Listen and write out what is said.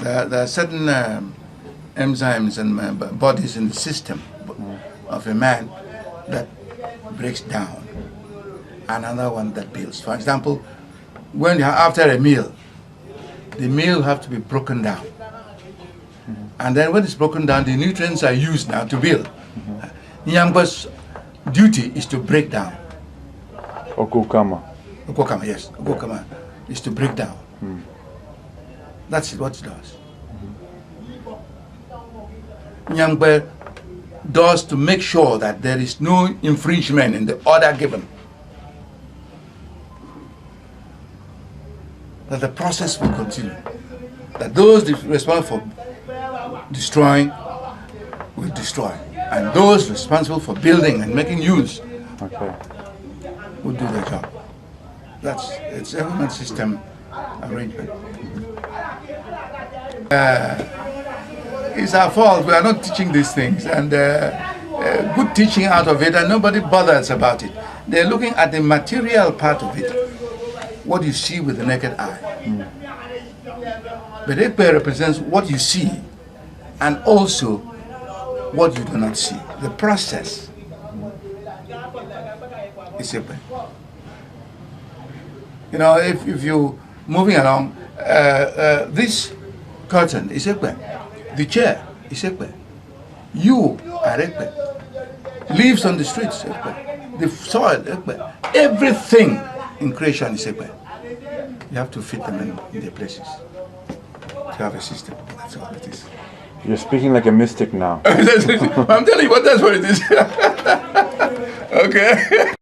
There are certain enzymes and bodies in the system of a man that breaks down, another one that builds. For example, when after a meal, the meal have to be broken down. And then when it's broken down, the nutrients are used now to build. Nyamkpe's duty is to break down. Oku-akama. Oku-akama, yes. Oku-akama is to break down. That's what it does. Nyamkpe does to make sure that there is no infringement in the order given. That the process will continue. That those responsible for destroying will destroy. And those responsible for building and making use will do their job. It's a government system arrangement. It's our fault. We are not teaching these things, and good teaching out of it, and nobody bothers about it. They're looking at the material part of it, what you see with the naked eye. But Ekpe represents what you see, and also what you do not see. The process is Ekpe. You know, if you're moving along, this curtain is Ekpe. The chair is Ekpe. You are Ekpe. Leaves on the streets, Ekpe. The soil, Ekpe. Everything in creation is Ekpe. You have to fit them in their places. To have a system. That's all it is. You're speaking like a mystic now. I'm telling you what, that's what it is. Okay.